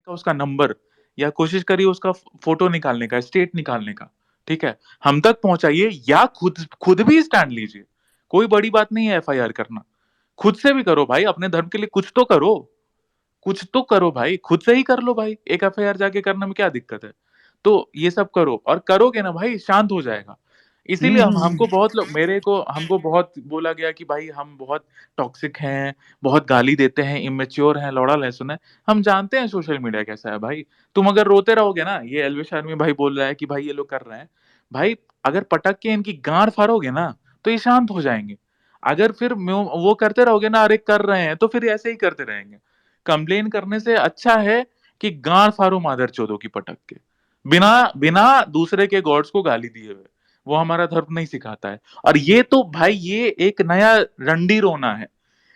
उसका नंबर, या कोशिश करिए उसका फोटो निकालने का, स्टेट निकालने का, ठीक है, हम तक पहुंचाइए, या खुद खुद भी स्टैंड लीजिए। कोई बड़ी बात नहीं है एफआईआर करना, खुद से भी करो भाई, अपने धर्म के लिए कुछ तो करो, कुछ तो करो भाई, खुद से ही कर लो भाई, एक एफआईआर जाके करने में क्या दिक्कत है। तो ये सब करो, और करोगे ना भाई शांत हो जाएगा। इसीलिए हमको बहुत लोग, मेरे को हमको बहुत बोला गया कि भाई हम बहुत टॉक्सिक हैं, बहुत गाली देते हैं, इमेच्योर हैं, लौड़ा लहसुन है। हम जानते हैं सोशल मीडिया कैसा है भाई। तुम अगर रोते रहोगे ना, ये एल्विश आर्मी भाई बोल रहा है कि भाई ये लोग कर रहे हैं, भाई अगर पटक के इनकी गांड फाड़ोगे ना तो ये शांत हो जाएंगे। अगर फिर वो करते रहोगे ना, अरे कर रहे हैं, तो फिर ऐसे ही करते रहेंगे। कंप्लेन करने से अच्छा है कि गांड फाड़ो मादर चोदों की पटक के, बिना बिना दूसरे के गॉड्स को गाली दिए हुए। वो हमारा धर्म नहीं सिखाता है। और ये तो भाई ये एक नया रंडी रोना है,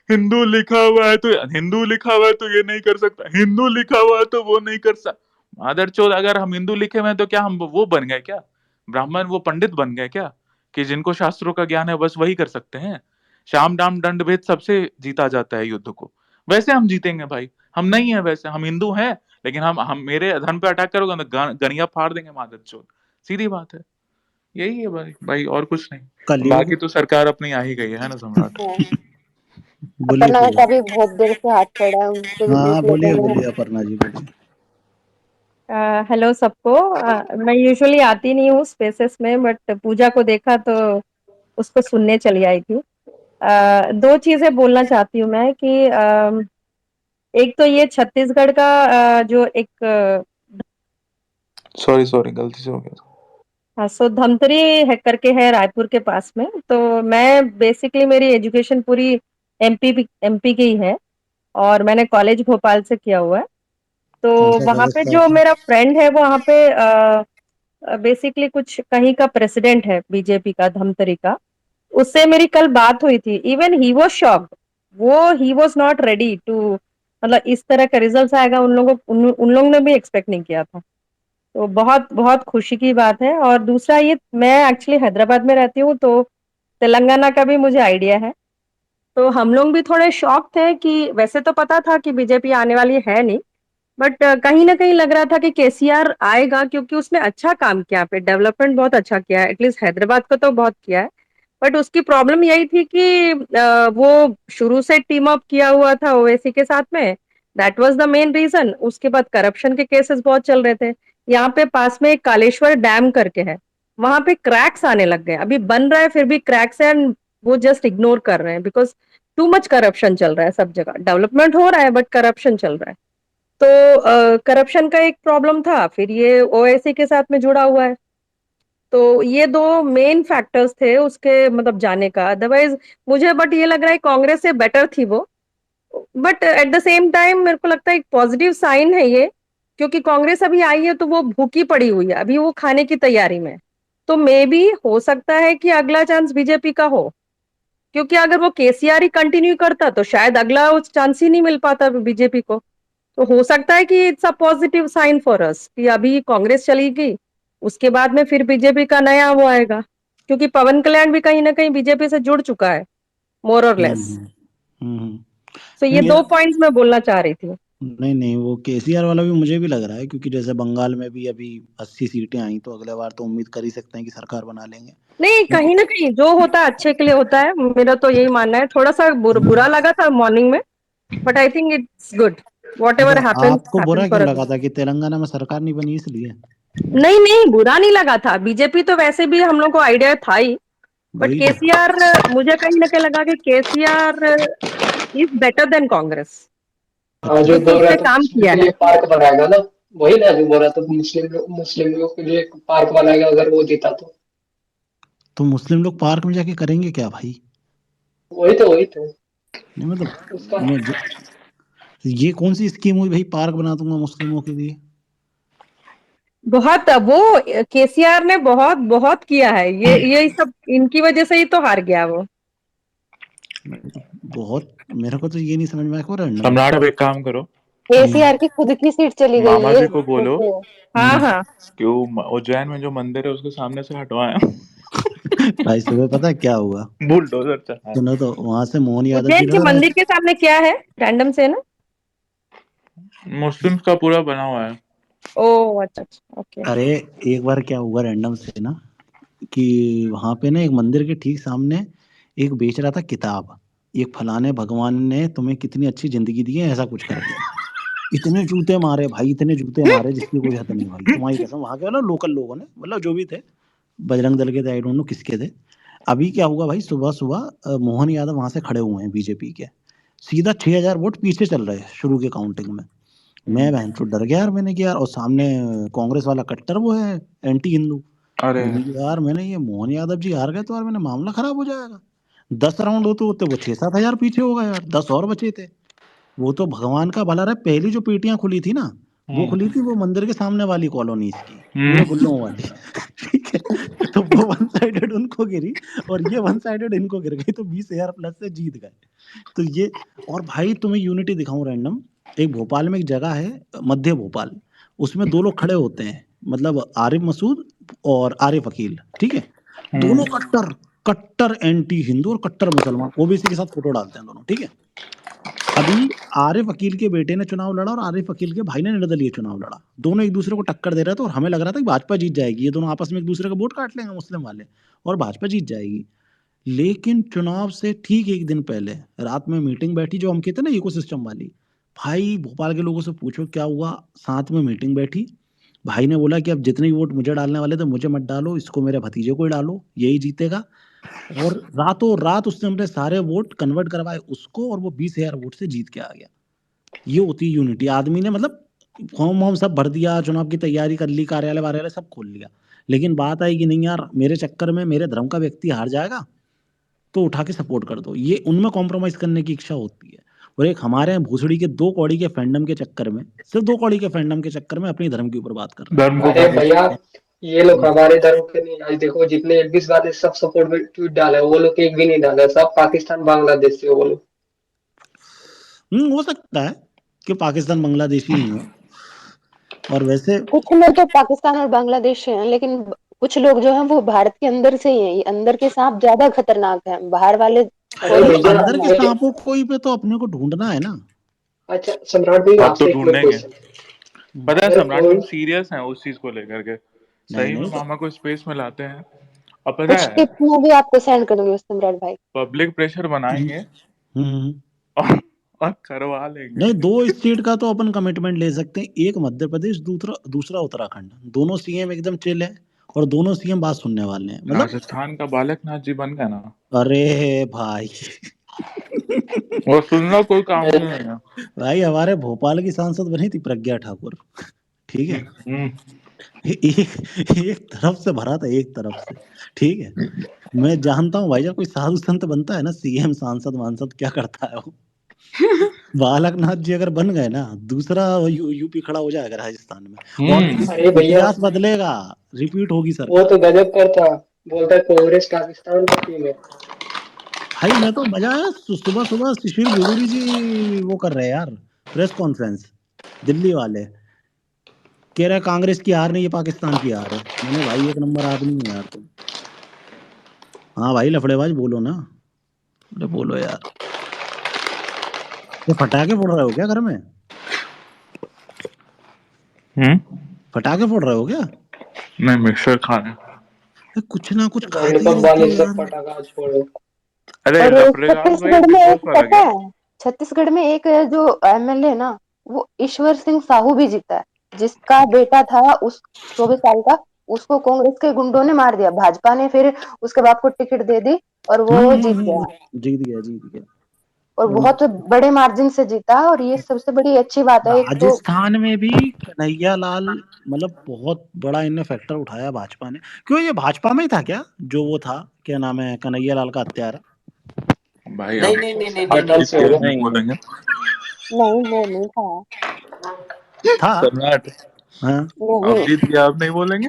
हिंदू लिखा हुआ है तो, हिंदू लिखा हुआ है तो ये नहीं कर सकता, हिंदू लिखा हुआ है तो वो नहीं कर सकता। मादर चोद, अगर हम हिंदू लिखे हुए हैं तो क्या हम वो बन गए क्या, ब्राह्मण, वो पंडित बन गए क्या, कि जिनको शास्त्रों का ज्ञान है बस वही कर सकते हैं। शाम दाम दंड भेद सबसे जीता जाता है युद्ध को, वैसे हम जीतेंगे भाई। हम नहीं है वैसे, हम हिंदू हैं, लेकिन हम मेरे धर्म पे अटैक करोगे तो गनिया फाड़ देंगे मादर चोद, सीधी बात है। यही है भाई, भाई और कुछ नहीं। कलयुग। बाकी तो सरकार अपनी आ ही गई है ना सम्राट। हाँ, बोलिए अपर्णा बोलिए। का भी बहुत देर से हाथ चढ़ा है, उनको भी हाँ देख बोलिए लेते हैं। बोलिए अपर्णा जी बोलिए। हेलो सबको। मैं यूजुअली आती नहीं हूँ स्पेसेस में, बट पूजा को देखा तो उसको सुनने चली आई थी। दो चीजें बोलना चाहती हूँ मैं कि एक तो ये छत्तीसगढ़ का जो एक सॉरी सॉरी, गलती से हो गया था। हाँ, सो धमतरी है करके है रायपुर के पास में। तो मैं बेसिकली मेरी एजुकेशन पूरी एमपी की ही है, और मैंने कॉलेज भोपाल से किया हुआ है। तो कौन सा वहाँ कॉलेज पे था जो आपने? मेरा फ्रेंड है वो वहाँ पे बेसिकली कुछ कहीं का प्रेसिडेंट है बीजेपी का, धमतरी का। उससे मेरी कल बात हुई थी। इवन ही वाज शॉक्ड, वो he was not ready to, मतलब इस तरह का रिजल्ट आएगा उन लोगों ने भी एक्सपेक्ट नहीं किया था। तो बहुत बहुत खुशी की बात है। और दूसरा ये, मैं एक्चुअली हैदराबाद में रहती हूँ, तो तेलंगाना का भी मुझे आइडिया है। तो हम लोग भी थोड़े शॉक थे कि वैसे तो पता था कि बीजेपी आने वाली है नहीं, बट कहीं ना कहीं लग रहा था कि केसीआर आएगा, क्योंकि उसने अच्छा काम किया, पे डेवलपमेंट बहुत अच्छा किया है, एटलीस्ट हैदराबाद को तो बहुत किया है। बट उसकी प्रॉब्लम यही थी कि वो शुरू से टीम अप किया हुआ था ओवैसी के साथ में। That was the main reason. उसके बाद करप्शन के केसेस बहुत चल रहे थे। यहाँ पे पास में एक कालेश्वर डैम करके है, वहां पे क्रैक्स आने लग गए। अभी बन रहा है फिर भी क्रैक्स है, and वो जस्ट इग्नोर कर रहे हैं बिकॉज टू मच करप्शन चल रहा है सब जगह। डेवलपमेंट हो रहा है बट करप्शन चल रहा है। तो करप्शन का एक प्रॉब्लम था, फिर ये ओवैसी के साथ में जुड़ा हुआ है। तो ये दो मेन फैक्टर्स थे उसके मतलब जाने का। अदरवाइज मुझे बट ये लग रहा है कांग्रेस से बेटर थी वो। But at the same time मेरे को लगता है एक पॉजिटिव साइन है ये, क्योंकि कांग्रेस अभी आई है तो वो भूखी पड़ी हुई है, अभी वो खाने की तैयारी में है। तो मे बी हो सकता है कि अगला चांस बीजेपी का हो, क्योंकि अगर वो केसीआर ही कंटिन्यू करता तो शायद अगला उस चांस ही नहीं मिल पाता बीजेपी को। तो हो सकता है कि it's a positive sign for us कि अभी कांग्रेस चली गई, उसके बाद में फिर बीजेपी का नया वो आएगा, क्योंकि पवन कल्याण भी कहीं ना कहीं बीजेपी से जुड़ चुका है, मोर और हम्म लेस। हम्म हम्म। सो ये मेरा दो पॉइंट्स मैं बोलना चाह रही थी। नहीं नहीं, वो केसीआर वाला भी मुझे भी लग रहा है, क्योंकि जैसे बंगाल में भी अभी 80 सीटें आई, तो अगले बार तो उम्मीद कर ही सकते हैं कि सरकार बना लेंगे। नहीं, कहीं ना कहीं जो होता है अच्छे के लिए होता है, मेरा तो यही मानना है। थोड़ा सा बुरा लगा था मॉर्निंग में, but I think it's good. What अच्छा, एवर हैपेंस आपको हैपेंस बुरा क्यों फॉर अस। लगा था कि तेलंगाना में सरकार नहीं बनी इसलिए? नहीं नहीं, बुरा नहीं लगा था। बीजेपी तो वैसे भी हम लोग को आइडिया था ही, बट वही तो। केसीआर, मुझे कहीं ना कहीं लगा कि KCR is better than Congress, हाँ, जो क्योंकि बोल रहा उसने था काम मुस्लिम किया के है। लिए पार्क बनाएगा ना, वही ना जो बोल रहा था, मुस्लिम लोग के लिए एक पार्क बनाएगा अगर वो जीता तो। तो मुस्लिम लोग पार्क में जाके करेंगे क्या भाई? वही तो नहीं मतलब, उसका। ये कौन सी स्कीम हुई भाई, पार्क बना दूंगा मुस्लिमों के लिए? बहुत वो केसीआर ने बहुत बहुत किया है, ये सब इनकी वजह से ही तो हार गया वो। बहुत, मेरे को तो ये नहीं समझ में आया सम्राट अब एक काम करो, केसीआर की खुद की सीट चली गई मामा है जी को बोलो देखो। हाँ हाँ। कि वो उज्जैन में जो मंदिर है उसके सामने से हटवाएं। भाई सुबह पता है क्या हुआ? बुलडोजर चलाएं। सुनो तो, वहां से मोहन यादव जी उज्जैन के लड़ रहे मंदिर थे। के सामने क्या है, रैंडम से ना? मुस्लिम्स का पूरा बना हुआ है। ओह अच्छा अच्छा, ओके। अरे एक बार क्या हुआ रैंडम से ना, कि वहां पे ना एक मंदिर के ठीक सामने एक बेच रहा था किताब, एक फलाने भगवान ने तुम्हें कितनी अच्छी जिंदगी दी है ऐसा कुछ करके। इतने जूते मारे भाई, इतने जूते मारे जिसकी कोई हद नहीं भाई, तुम्हारी कसम। वहां के ना लोकल लोगों ने, मतलब जो भी थे, बजरंग दल के थे, आई डोंट नो किसके थे। अभी क्या हुआ भाई, सुबह सुबह मोहन यादव वहां से खड़े हुए हैं बीजेपी के, सीधा 6,000 वोट पीछे चल रहे हैं शुरू के काउंटिंग में। मैं बहन चो डर गया यार, मैंने कहा यार, और सामने कांग्रेस वाला कट्टर वो है, एंटी हिंदू। अरे मैंने कहा यार, मैंने ये मोहन यादव जी हार गए तो यार मैंने मामला खराब हो जाएगा। 10 राउंड होते होते वो 6-7 हजार पीछे हो गए यार, 10 और बचे थे। वो तो भगवान का भला रहा, पहली जो पेटियां खुली थी ना, वो खुली थी वो मंदिर के सामने वाली कॉलोनीज की, पूरे गुल्लों वाली। ठीक है, तो वो वन साइडेड उनको गिरी और ये वन साइडेड इनको गिर गई, तो 20,000 प्लस से जीत गए। तो ये, और भाई तुम्हें यूनिटी दिखाऊं रैंडम, एक भोपाल में एक जगह है, मध्य भोपाल, उसमें दो लोग खड़े होते हैं, मतलब आरिफ मसूद और आरिफ अकील, ठीक है, दोनों कट्टर कट्टर एंटी हिंदू और कट्टर मुसलमान, ओबीसी के साथ फोटो डालते हैं दोनों, ठीक है। अभी आरिफ अकील के बेटे ने चुनाव लड़ा और आरिफ अकील के भाई ने निर्दलीय चुनाव लड़ा, दोनों एक दूसरे को टक्कर दे रहे थे और हमें लग रहा था कि भाजपा जीत जाएगी, ये दोनों आपस में एक दूसरे का वोट काट लेंगे मुस्लिम वाले और भाजपा जीत जाएगी। लेकिन चुनाव से ठीक एक दिन पहले रात में मीटिंग बैठी, जो हम कहते हैं ना इकोसिस्टम वाली, भाई भोपाल के लोगों से पूछो क्या हुआ, साथ में मीटिंग बैठी, भाई ने बोला कि अब जितने भी वोट मुझे डालने वाले थे मुझे मत डालो, इसको मेरे भतीजे को ही डालो, यही जीतेगा। और रातों रात उसने अपने सारे वोट कन्वर्ट करवाए उसको, और वो 20,000 वोट से जीत के आ गया। ये होती है यूनिटी। आदमी ने मतलब फॉर्म वॉर्म सब भर दिया, चुनाव की तैयारी कर ली, कार्यालय वार्यालय सब खोल लिया, लेकिन बात आई कि नहीं यार, मेरे चक्कर में मेरे धर्म का व्यक्ति हार जाएगा तो उठा के सपोर्ट कर दो, ये उनमें कॉम्प्रोमाइज करने की इच्छा होती है। और एक हमारे यहाँ भूसड़ी के 2 कौड़ी के फैंडम के चक्कर में, सिर्फ 2 कौड़ी के फैंडम के चक्कर में अपनी धर्म के ऊपर बात कर रहे हैं। धर्म को अरे भैया, ये लोग हम्म, हमारे धर्म के नहीं, आज देखो जितने 21 वाले सब सपोर्ट में ट्वीट डाले वो लोग एक भी नहीं डाला, सब पाकिस्तान बांग्लादेश से वो लोग। हो सकता है कि पाकिस्तान बांग्लादेशी ही हो। और वैसे कुछ लोग तो पाकिस्तान और बांग्लादेश से हैं, लेकिन कुछ लोग जो हैं वो भारत के अंदर से ही हैं। ये अंदर के सांप ज्यादा खतरनाक हैं, बाहर वाले अरे तो थोड़े भैया अंदर के खतरनाक हैं। सांपों को ही पे तो अपने को ढूंढना है ना। अच्छा सम्राट भाई, अब तो आपसे एक मैं ढूंढेंगे। क्वेश्चन, पता है अगर सम्राट कोई हम सीरियस हैं उस चीज को लेकर के, नहीं सही में नहीं तो मामा को स्पेस में लाते हैं। अब पता कुछ है टिप्स मैं भी आपको सेंड करूंगी सम्राट भाई। पब्लिक प्रेशर बनाएंगे हम्म। और, और करवा लेंगे। नहीं, 2 स्टेट का तो अपन कमिटमेंट ले सकते हैं, एक मध्य प्रदेश, दूसरा दूसरा उत्तराखंड, दोनों सीएम एकदम चिल है और दोनों सीएम बात सुनने वाले हैं, मतलब। राजस्थान का बालकनाथ जी बन गया ना, अरे भाई और सुनना कोई काम मैं नहीं है। भाई हमारे भोपाल की सांसद बनी थी प्रज्ञा ठाकुर, ठीक है, हम्म, एक एक तरफ से भरा था, एक तरफ से, ठीक है। मैं जानता हूँ भाई, जब कोई साधु संत बनता है ना, सीएम सांसद वांसद, क्या करता है वो, बालकनाथ जी अगर बन गए ना, दूसरा यूपी खड़ा हो जाएगा राजस्थान में, और अरे भैया इतिहास बदलेगा, रिपीट होगी वो सरकार। तो गजब करता, बोलता है कांग्रेस पाकिस्तान का टीम है। भाई मैं तो मजा आया, सुबह सुबह सुशील गुरूरी जी वो कर रहे हैं यार, प्रेस कॉन्फ्रेंस, दिल्ली वाले, कह रहे हैं कांग्रेस की हार नहीं, ये पाकिस्तान की हार है। मैंने भाई एक नंबर आदमी है यार तुम। हाँ भाई लफड़ेबाज बोलो ना, अरे बोलो यार, ये पटाखे फोड़ रहे हो क्या घर में, पटाखे फोड़ रहे हो क्या? नहीं मिक्सर खाने। कुछ ना कुछ खाते ही लॉलीपॉप रहते वाले हो सब यार। पटाखा छोड़ो। अरे और लफड़ेबाज भाई छत्तीसगढ़ में बिग बॉस एक वाला पता क्या? है, छत्तीसगढ़ में एक जो एमएलए ना, वो ईश्वर सिंह साहू भी जीता है, जिसका बेटा था उस 24 साल का, उसको कांग्रेस के गुंडों ने मार दिया, भाजपा ने फिर उसके बाप को टिकट दे दी और वो जीत गया। जीत गया, जीत गया। और बहुत बड़े मार्जिन से जीता। और ये सबसे बड़ी अच्छी बात है, एक तो राजस्थान में भी कन्हैया लाल, मतलब बहुत बड़ा इनने फैक्टर उठाया भाजपा ने। क्यों, ये भाजपा में ही था क्या, जो वो था, क्या नाम है, कन्हैया लाल का हत्यारा? भाई नहीं अब नहीं नहीं नहीं नहीं अब अटल नहीं जीत से गया होगा। नहीं नहीं बोलेंगे। नहीं वो नहीं था। था। सम्राट हाँ अब नहीं, जीत गया अब नहीं बोलेंगे।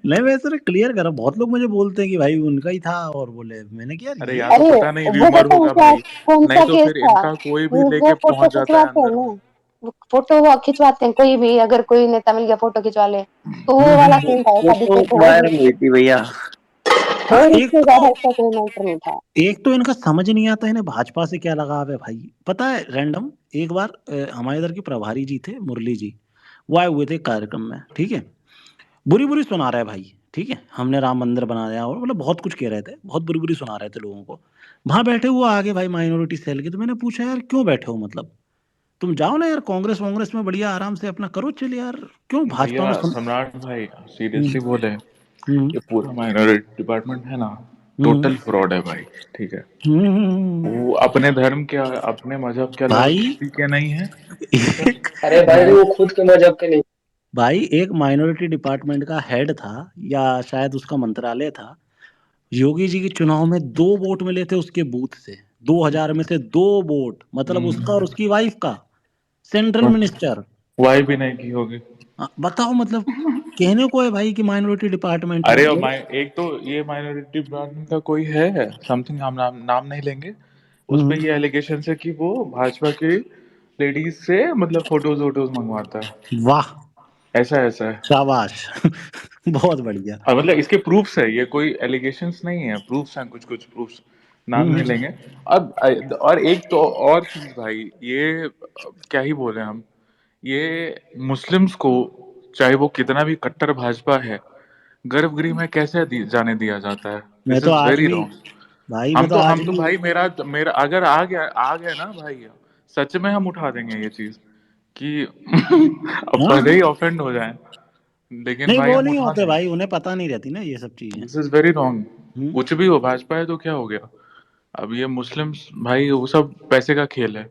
नहीं, मैं सिर्फ क्लियर कर रहा हूँ, बहुत लोग मुझे बोलते हैं कि भाई उनका ही था, और बोले, मैंने क्या यार अरे ये। यार तो अरे पता नहीं वो र्यूमर पता है होगा क्या, भाई, कौन नहीं सा तो केस फिर था? इनका कोई भी वो लेके फोटो पहुंच जाता है खिंचवाते हैं अंदर। ना, वो फोटो वो खिंचवाते हैं, कोई भी अगर कोई नेता मिल गया फोटो खिंचवा ले, तो वो वाला हम्म। सीन था, एक वो आधी तो फोटो वही। वायरल हुई थी भैया। हाँ, और एक इससे ज्यादा इसका कोई मैटर नहीं था। एक तो इनका समझ नहीं आता इन्हें भाजपा से क्या लगाव है भाई। पता है रैंडम एक बार हमारे इधर के प्रभारी जी थे मुरली जी, वो आए हुए थे कार्यक्रम में, ठीक है, बुरी बुरी सुना रहे भाई, ठीक है, हमने राम मंदिर बनाया और मतलब बहुत कुछ कह रहे थे, बहुत बुरी बुरी सुना रहे थे लोगों को। वहां बैठे हुए आगे भाई माइनॉरिटी सेल के, तो मैंने पूछा यार क्यों बैठे हो, मतलब तुम जाओ ना यार कांग्रेस वांग्रेस में बढ़िया आराम से अपना करो चल यार, क्यों भाजपा में भैया सम्राट भाई हम्म सीरियसली बोले, हम्म ये पूरा माइनॉरिटी डिपार्टमेंट है ना, हम्म टोटल फ्रॉड है भाई। ठीक है, हम्म। वो अपने धर्म के, अपने मजहब के अलावा भाई किसी के नहीं है। ठीक है, एक अरे भाई वो खुद के मजहब के नहीं। भाई एक माइनॉरिटी डिपार्टमेंट का हेड था या शायद उसका मंत्रालय था, योगी जी के चुनाव में 2 वोट मिले थे उसके बूथ से, 2000 में से 2 वोट, मतलब उसका और उसकी वाइफ का, सेंट्रल मिनिस्टर। वाई भी नहीं की होगी। बताओ मतलब, कहने को है भाई कि माइनॉरिटी डिपार्टमेंट है अरे और मेरे। एक तो ये माइनॉरिटी डिपार्टमेंट का कोई है समथिंग, हम नाम नहीं लेंगे, उस पे हम्म, ये एलिगेशन है कि वो भाजपा की लेडीज से मतलब फोटोज वोटोज मंगवाता है, वाह, ऐसा ऐसा है। शाबाश बहुत बढ़िया। और मतलब इसके प्रूफ्स है, ये कोई एलिगेशंस नहीं है, प्रूफ्स हैं, कुछ कुछ प्रूफ्स, नाम नहीं हम्म, लेंगे। अब और एक तो और चीज भाई, ये क्या ही बोले हम, ये मुस्लिम्स को, चाहे वो कितना भी कट्टर भाजपा है, गर्भगृह में कैसे जाने दिया जाता है? मैं दिस तो इज आज वेरी भी रॉन्ग। भाई, मैं तो आज हम तो भी भाई, मेरा मेरा अगर आ गया ना भाई, सच में हम उठा देंगे ये चीज कि अब हाँ भले हाँ, ही ऑफेंड हो जाए, लेकिन नहीं भाई वो हम नहीं उठा होते देंगे। भाई, उन्हें पता नहीं रहती ना ये सब चीजें। This is very wrong. Hmm. कुछ भी हो, भाजपा है तो क्या हो गया? अब ये मुस्लिम्स भाई वो सब पैसे का खेल है।